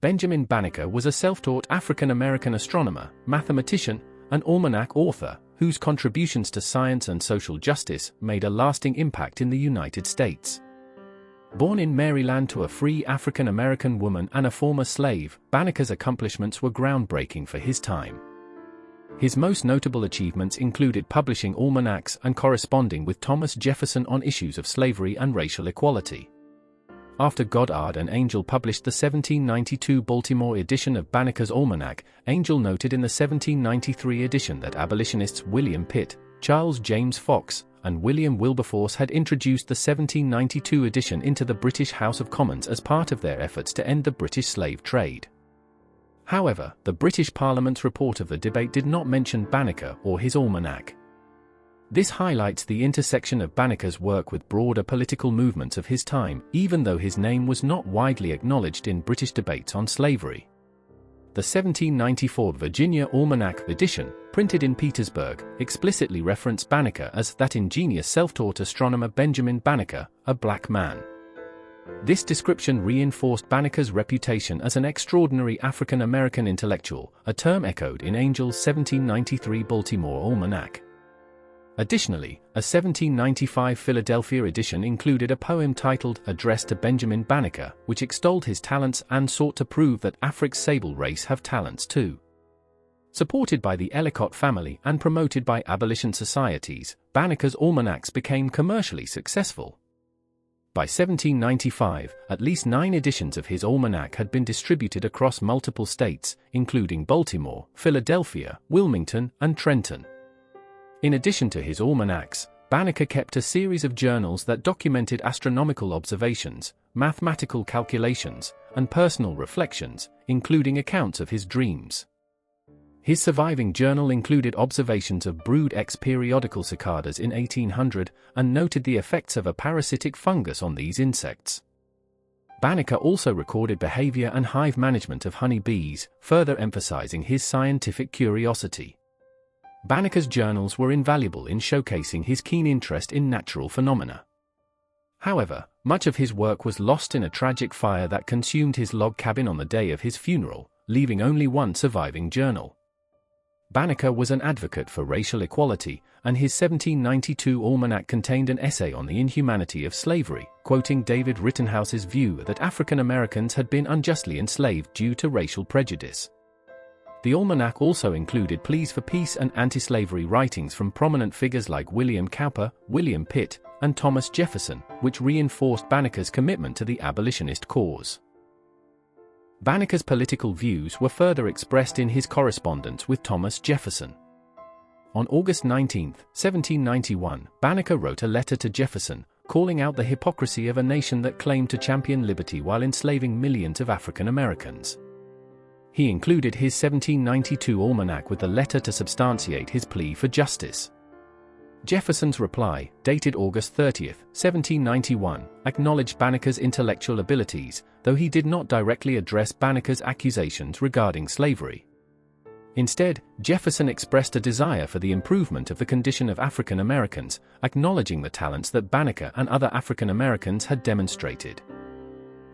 Benjamin Banneker was a self-taught African-American astronomer, mathematician, and almanac author whose contributions to science and social justice made a lasting impact in the United States. Born in Maryland to a free African-American woman and a former slave, Banneker's accomplishments were groundbreaking for his time. His most notable achievements included publishing almanacs and corresponding with Thomas Jefferson on issues of slavery and racial equality. After Goddard and Angell published the 1792 Baltimore edition of Banneker's Almanac, Angell noted in the 1793 edition that abolitionists William Pitt, Charles James Fox, and William Wilberforce had introduced the 1792 edition into the British House of Commons as part of their efforts to end the British slave trade. However, the British Parliament's report of the debate did not mention Banneker or his almanac. This highlights the intersection of Banneker's work with broader political movements of his time, even though his name was not widely acknowledged in British debates on slavery. The 1794 Virginia Almanac edition, printed in Petersburg, explicitly referenced Banneker as that ingenious self-taught astronomer Benjamin Banneker, a black man. This description reinforced Banneker's reputation as an extraordinary African-American intellectual, a term echoed in Angell's 1793 Baltimore Almanac. Additionally, a 1795 Philadelphia edition included a poem titled Address to Benjamin Banneker, which extolled his talents and sought to prove that Africa's sable race have talents too. Supported by the Ellicott family and promoted by abolition societies, Banneker's almanacs became commercially successful. By 1795, at least 9 editions of his almanac had been distributed across multiple states, including Baltimore, Philadelphia, Wilmington, and Trenton. In addition to his almanacs, Banneker kept a series of journals that documented astronomical observations, mathematical calculations, and personal reflections, including accounts of his dreams. His surviving journal included observations of brood X periodical cicadas in 1800 and noted the effects of a parasitic fungus on these insects. Banneker also recorded behavior and hive management of honey bees, further emphasizing his scientific curiosity. Banneker's journals were invaluable in showcasing his keen interest in natural phenomena. However, much of his work was lost in a tragic fire that consumed his log cabin on the day of his funeral, leaving only one surviving journal. Banneker was an advocate for racial equality, and his 1792 almanac contained an essay on the inhumanity of slavery, quoting David Rittenhouse's view that African Americans had been unjustly enslaved due to racial prejudice. The almanac also included pleas for peace and anti-slavery writings from prominent figures like William Cowper, William Pitt, and Thomas Jefferson, which reinforced Banneker's commitment to the abolitionist cause. Banneker's political views were further expressed in his correspondence with Thomas Jefferson. On August 19, 1791, Banneker wrote a letter to Jefferson, calling out the hypocrisy of a nation that claimed to champion liberty while enslaving millions of African Americans. He included his 1792 almanac with the letter to substantiate his plea for justice. Jefferson's reply, dated August 30, 1791, acknowledged Banneker's intellectual abilities, though he did not directly address Banneker's accusations regarding slavery. Instead, Jefferson expressed a desire for the improvement of the condition of African Americans, acknowledging the talents that Banneker and other African Americans had demonstrated.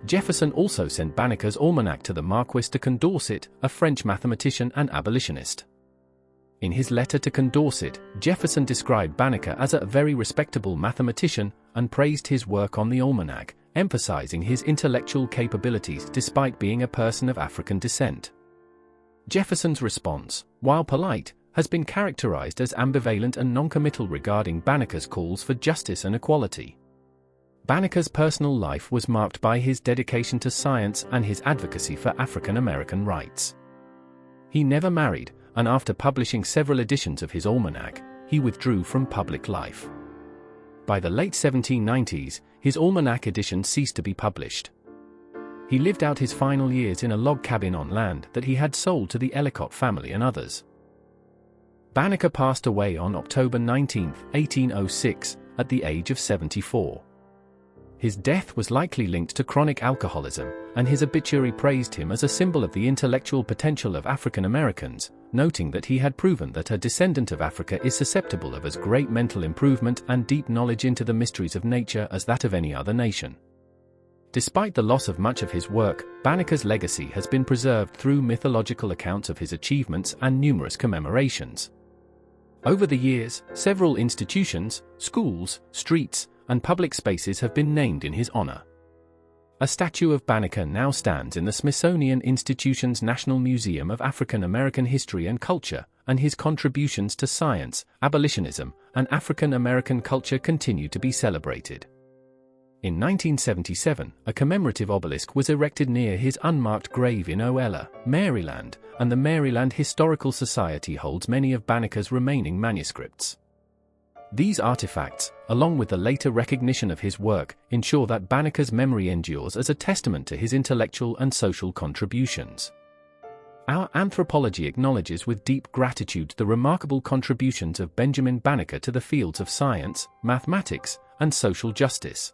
Jefferson also sent Banneker's almanac to the Marquis de Condorcet, a French mathematician and abolitionist. In his letter to Condorcet, Jefferson described Banneker as a very respectable mathematician and praised his work on the almanac, emphasizing his intellectual capabilities despite being a person of African descent. Jefferson's response, while polite, has been characterized as ambivalent and noncommittal regarding Banneker's calls for justice and equality. Banneker's personal life was marked by his dedication to science and his advocacy for African American rights. He never married, and after publishing several editions of his almanac, he withdrew from public life. By the late 1790s, his almanac edition ceased to be published. He lived out his final years in a log cabin on land that he had sold to the Ellicott family and others. Banneker passed away on October 19, 1806, at the age of 74. His death was likely linked to chronic alcoholism, and his obituary praised him as a symbol of the intellectual potential of African Americans, noting that he had proven that a descendant of Africa is susceptible of as great mental improvement and deep knowledge into the mysteries of nature as that of any other nation. Despite the loss of much of his work, Banneker's legacy has been preserved through mythological accounts of his achievements and numerous commemorations. Over the years, several institutions, schools, streets, and public spaces have been named in his honor. A statue of Banneker now stands in the Smithsonian Institution's National Museum of African American History and Culture, and his contributions to science, abolitionism, and African American culture continue to be celebrated. In 1977, a commemorative obelisk was erected near his unmarked grave in Oella, Maryland, and the Maryland Historical Society holds many of Banneker's remaining manuscripts. These artifacts, along with the later recognition of his work, ensure that Banneker's memory endures as a testament to his intellectual and social contributions. Our Anthropology acknowledges with deep gratitude the remarkable contributions of Benjamin Banneker to the fields of science, mathematics, and social justice.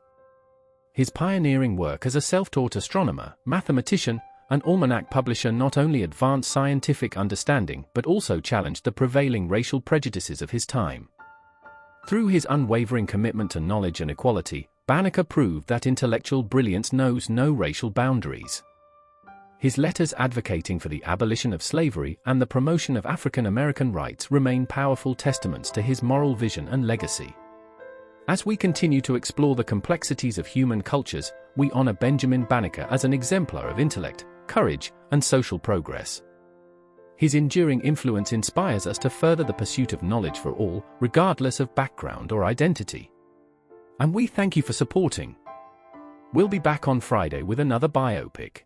His pioneering work as a self-taught astronomer, mathematician, and almanac publisher not only advanced scientific understanding but also challenged the prevailing racial prejudices of his time. Through his unwavering commitment to knowledge and equality, Banneker proved that intellectual brilliance knows no racial boundaries. His letters advocating for the abolition of slavery and the promotion of African American rights remain powerful testaments to his moral vision and legacy. As we continue to explore the complexities of human cultures, we honor Benjamin Banneker as an exemplar of intellect, courage, and social progress. His enduring influence inspires us to further the pursuit of knowledge for all, regardless of background or identity. And we thank you for supporting. We'll be back on Friday with another biopic.